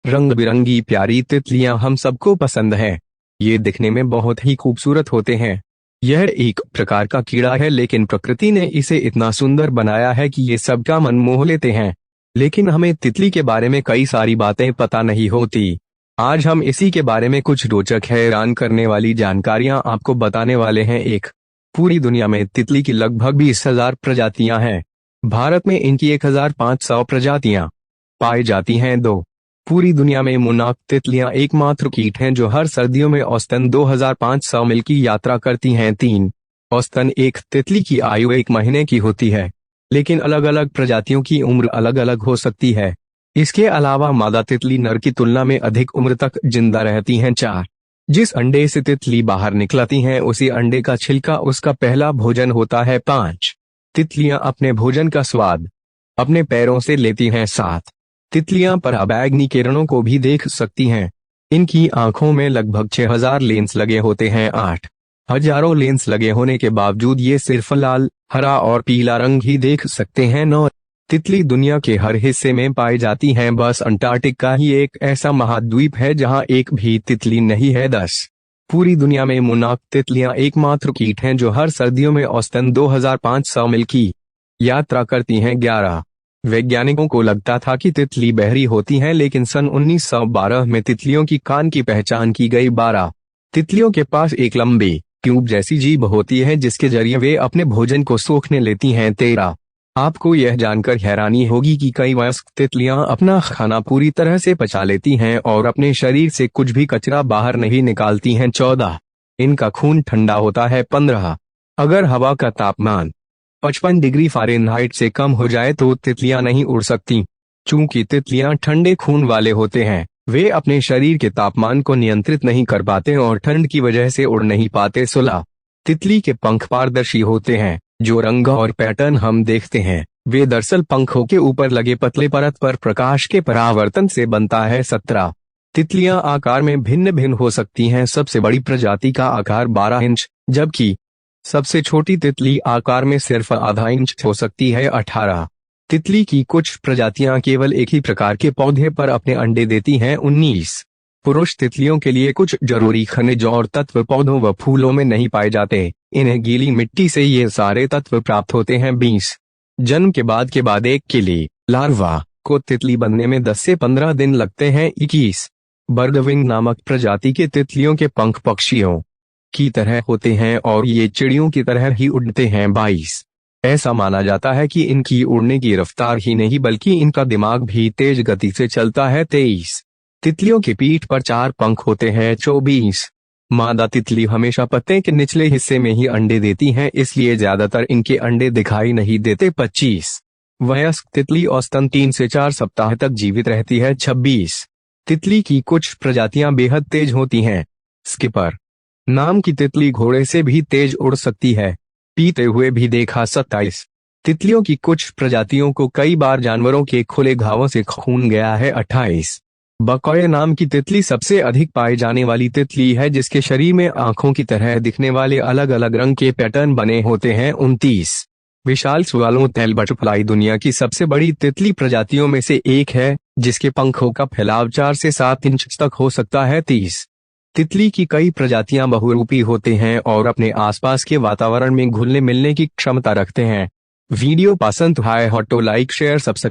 रंग बिरंगी प्यारी तितलियां हम सबको पसंद है। ये दिखने में बहुत ही खूबसूरत होते हैं। यह एक प्रकार का कीड़ा है, लेकिन प्रकृति ने इसे इतना सुंदर बनाया है कि ये सबका मन मोह लेते हैं। लेकिन हमें तितली के बारे में कई सारी बातें पता नहीं होती। आज हम इसी के बारे में कुछ रोचक हैरान करने वाली जानकारियां आपको बताने वाले हैं। एक, पूरी दुनिया में तितली की लगभग 20,000 प्रजातियां हैं। भारत में इनकी 1,500 प्रजातियां पाई जाती हैं। दो, पूरी दुनिया में मुनाक तितलियां एकमात्र कीट हैं जो हर सर्दियों में औसतन 2,500 मील की यात्रा करती हैं। तीन, औसतन एक तितली की आयु 1 महीने की होती है, लेकिन अलग अलग प्रजातियों की उम्र अलग अलग हो सकती है। इसके अलावा मादा तितली नर की तुलना में अधिक उम्र तक जिंदा रहती हैं। चार, जिस अंडे से तितली बाहर निकलती हैं उसी अंडे का छिलका उसका पहला भोजन होता है। पाँच, तितलियां अपने भोजन का स्वाद अपने पैरों से लेती हैं। सात, तितलियां पराबैंगनी किरणों को भी देख सकती हैं। इनकी आंखों में लगभग 6,000 लेंस लगे होते हैं। आठ, हजारों लेंस लगे होने के बावजूद ये सिर्फ लाल, हरा और पीला रंग ही देख सकते हैं। नौ, तितली दुनिया के हर हिस्से में पाई जाती हैं, बस अंटार्कटिका ही एक ऐसा महाद्वीप है जहां एक भी तितली नहीं है। 10, पूरी दुनिया में मुनाक तितलियां एकमात्र कीट हैं जो हर सर्दियों में औसतन 2,500 मील की यात्रा करती हैं। 11, वैज्ञानिकों को लगता था कि तितली बहरी होती हैं, लेकिन सन 1912 में तितलियों की कान की पहचान की गई। 12, तितलियों के पास एक लंबी ट्यूब जैसी जीभ होती है जिसके जरिए वे अपने भोजन को सोखने लेती हैं। 13, आपको यह जानकर हैरानी होगी कि कई वयस्क तितलियां अपना खाना पूरी तरह से पचा लेती हैं और अपने शरीर से कुछ भी कचरा बाहर नहीं निकालती हैं। 14, इनका खून ठंडा होता है। 15, अगर हवा का तापमान 55 डिग्री फ़ारेनहाइट से कम हो जाए तो तितलियां नहीं उड़ सकती। चूंकि तितलियां ठंडे खून वाले होते हैं, वे अपने शरीर के तापमान को नियंत्रित नहीं कर पाते और ठंड की वजह से उड़ नहीं पाते। 16, तितली के पंख पारदर्शी होते हैं। जो रंग और पैटर्न हम देखते हैं वे दरअसल पंखों के ऊपर लगे पतले परत पर प्रकाश के परावर्तन से बनता है। 17, तितलियां आकार में भिन्न भिन्न हो सकती हैं। सबसे बड़ी प्रजाति का आकार 12 इंच, जबकि सबसे छोटी तितली आकार में सिर्फ आधा इंच हो सकती है। 18, तितली की कुछ प्रजातियां केवल एक ही प्रकार के पौधे पर अपने अंडे देती हैं। 19, पुरुष तितलियों के लिए कुछ जरूरी खनिज और तत्व पौधों व फूलों में नहीं पाए जाते, इन्हें गीली मिट्टी से ये सारे तत्व प्राप्त होते हैं। 20, जन्म के बाद एक किली लार्वा को तितली बनने में 10 से 15 दिन लगते हैं। 21, बर्डविंग नामक प्रजाति के तितलियों के पंख पक्षियों की तरह होते हैं और ये चिड़ियों की तरह ही उड़ते हैं। 22, ऐसा माना जाता है कि इनकी उड़ने की रफ्तार ही नहीं बल्कि इनका दिमाग भी तेज गति से चलता है। 23, तितलियों की पीठ पर 4 पंख होते हैं। 24, मादा तितली हमेशा पत्ते के निचले हिस्से में ही अंडे देती हैं, इसलिए ज्यादातर इनके अंडे दिखाई नहीं देते। 25, वयस्क तितली औसतन 3 से 4 सप्ताह तक जीवित रहती है। 26, तितली की कुछ प्रजातियां बेहद तेज होती हैं। स्किपर नाम की तितली घोड़े से भी तेज उड़ सकती है, पीते हुए भी देखा। 27, तितलियों की कुछ प्रजातियों को कई बार जानवरों के खुले घावों से खून गया है। 28, बकॉय नाम की तितली सबसे अधिक पाई जाने वाली तितली है जिसके शरीर में आंखों की तरह दिखने वाले अलग अलग रंग के पैटर्न बने होते हैं। 29, विशाल स्वैलोटेल बटरफ्लाई दुनिया की सबसे बड़ी तितली प्रजातियों में से एक है जिसके पंखों का फैलाव 4 से 7 इंच तक हो सकता है। 30, तितली की कई प्रजातियां बहुरूपी होते हैं और अपने आसपास के वातावरण में घुलने मिलने की क्षमता रखते हैं। वीडियो पसंद आए हो तो लाइक शेयर सब्सक्राइब